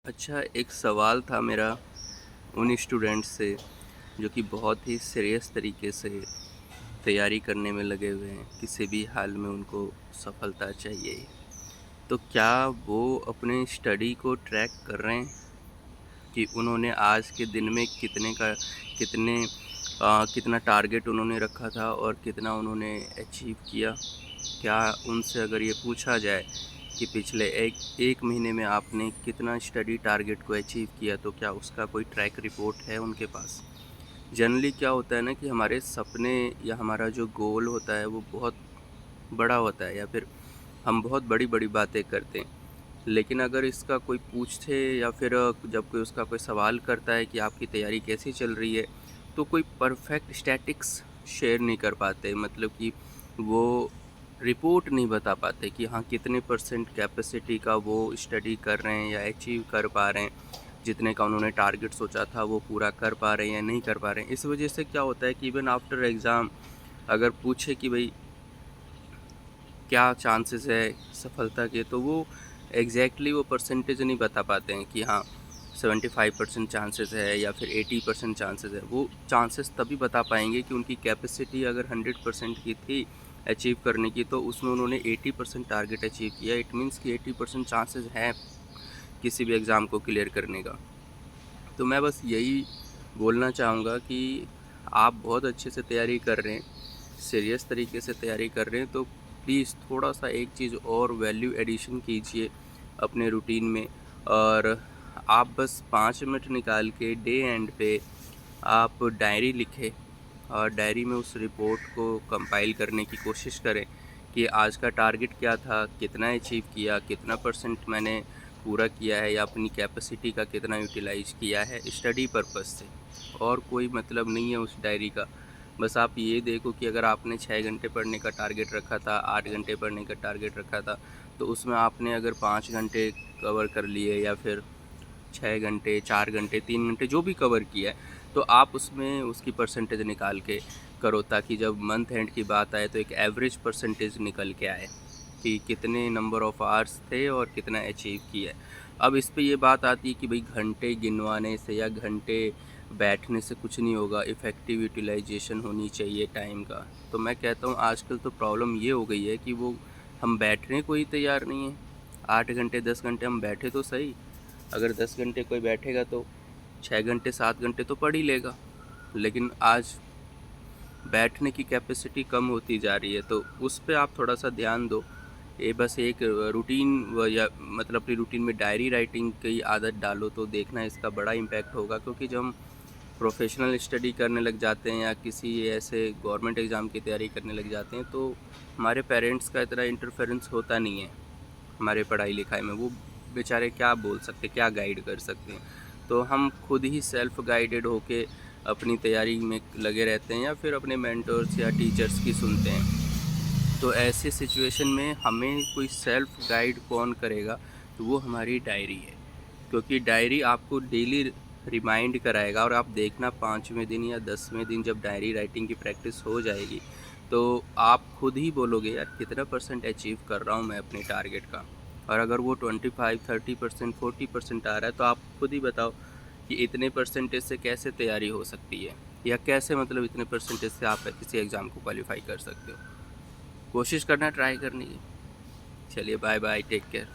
अच्छा, एक सवाल था मेरा उन स्टूडेंट्स से जो कि बहुत ही सीरियस तरीके से तैयारी करने में लगे हुए हैं। किसी भी हाल में उनको सफलता चाहिए ही। तो क्या वो अपने स्टडी को ट्रैक कर रहे हैं कि उन्होंने आज के दिन में कितने कितना टारगेट उन्होंने रखा था और कितना उन्होंने अचीव किया? क्या उनसे अगर ये पूछा जाए कि पिछले एक एक महीने में आपने कितना स्टडी टारगेट को अचीव किया, तो क्या उसका कोई ट्रैक रिपोर्ट है उनके पास? जनरली क्या होता है ना कि हमारे सपने या हमारा जो गोल होता है वो बहुत बड़ा होता है, या फिर हम बहुत बड़ी बड़ी बातें करते हैं। लेकिन अगर इसका कोई पूछे या फिर जब कोई उसका कोई सवाल करता है कि आपकी तैयारी कैसी चल रही है, तो कोई परफेक्ट स्टैटिक्स शेयर नहीं कर पाते। मतलब कि वो रिपोर्ट नहीं बता पाते कि हाँ कितने परसेंट कैपेसिटी का वो स्टडी कर रहे हैं या अचीव कर पा रहे हैं, जितने का उन्होंने टारगेट सोचा था वो पूरा कर पा रहे हैं या नहीं कर पा रहे हैं। इस वजह से क्या होता है कि इवन आफ्टर एग्ज़ाम अगर पूछे कि भाई क्या चांसेस है सफलता के, तो वो वो परसेंटेज नहीं बता पाते हैं कि हाँ 75% चांसेस है या फिर 80% चांसेस है। वो चांसेस तभी बता पाएंगे कि उनकी कैपेसिटी अगर 100% की थी अचीव करने की, तो उसमें उन्होंने 80% टारगेट अचीव किया। इट मीन्स कि 80% चांसेस हैं किसी भी एग्ज़ाम को क्लियर करने का। तो मैं बस यही बोलना चाहूँगा कि आप बहुत अच्छे से तैयारी कर रहे हैं, सीरियस तरीके से तैयारी कर रहे हैं, तो प्लीज़ थोड़ा सा एक चीज़ और वैल्यू एडिशन कीजिए अपने रूटीन में। और आप बस 5 मिनट निकाल के डे एंड पे आप डायरी लिखें और डायरी में उस रिपोर्ट को कंपाइल करने की कोशिश करें कि आज का टारगेट क्या था, कितना अचीव किया, कितना परसेंट मैंने पूरा किया है, या अपनी कैपेसिटी का कितना यूटिलाइज किया है स्टडी पर्पस से। और कोई मतलब नहीं है उस डायरी का। बस आप ये देखो कि अगर आपने 6 घंटे पढ़ने का टारगेट रखा था, 8 घंटे पढ़ने का टारगेट रखा था, तो उसमें आपने अगर 5 घंटे कवर कर लिए या फिर 6 घंटे, 4 घंटे, 3 घंटे जो भी कवर किया है, तो आप उसमें उसकी परसेंटेज निकाल के करो, ताकि जब मंथ एंड की बात आए तो एक एवरेज परसेंटेज निकल के आए कि कितने नंबर ऑफ़ आवर्स थे और कितना अचीव किया है। अब इस पे ये बात आती है कि भाई घंटे गिनवाने से या घंटे बैठने से कुछ नहीं होगा, इफ़ेक्टिव यूटिलाइजेशन होनी चाहिए टाइम का। तो मैं कहता हूँ आजकल तो प्रॉब्लम ये हो गई है कि वो हम बैठने को ही तैयार नहीं हैं। 8 घंटे 10 घंटे हम बैठे तो सही, अगर 10 घंटे कोई बैठेगा तो 6 घंटे 7 घंटे तो पढ़ ही लेगा। लेकिन आज बैठने की कैपेसिटी कम होती जा रही है, तो उस पे आप थोड़ा सा ध्यान दो। ये बस एक रूटीन या मतलब अपनी रूटीन में डायरी राइटिंग की आदत डालो, तो देखना इसका बड़ा इम्पैक्ट होगा। क्योंकि जब हम प्रोफेशनल स्टडी करने लग जाते हैं या किसी ऐसे गवर्नमेंट एग्ज़ाम की तैयारी करने लग जाते हैं, तो हमारे पेरेंट्स का इतना इंटरफेरेंस होता नहीं है हमारे पढ़ाई लिखाई में। वो बेचारे क्या बोल सकते, क्या गाइड कर सकते हैं। तो हम खुद ही सेल्फ गाइडेड होके अपनी तैयारी में लगे रहते हैं या फिर अपने मेंटर्स या टीचर्स की सुनते हैं। तो ऐसे सिचुएशन में हमें कोई सेल्फ गाइड कौन करेगा, तो वो हमारी डायरी है। क्योंकि डायरी आपको डेली रिमाइंड कराएगा, और आप देखना 5वें दिन या 10वें दिन जब डायरी राइटिंग की प्रैक्टिस हो जाएगी, तो आप खुद ही बोलोगे यार कितना परसेंट अचीव कर रहा हूँ मैं अपने टारगेट का। और अगर वो 25, 30%, 40% आ रहा है, तो आप खुद ही बताओ कि इतने परसेंटेज से कैसे तैयारी हो सकती है, या कैसे मतलब इतने परसेंटेज से आप किसी एग्ज़ाम को क्वालिफाई कर सकते हो। कोशिश करना ट्राई करने की। चलिए बाय बाय, टेक केयर।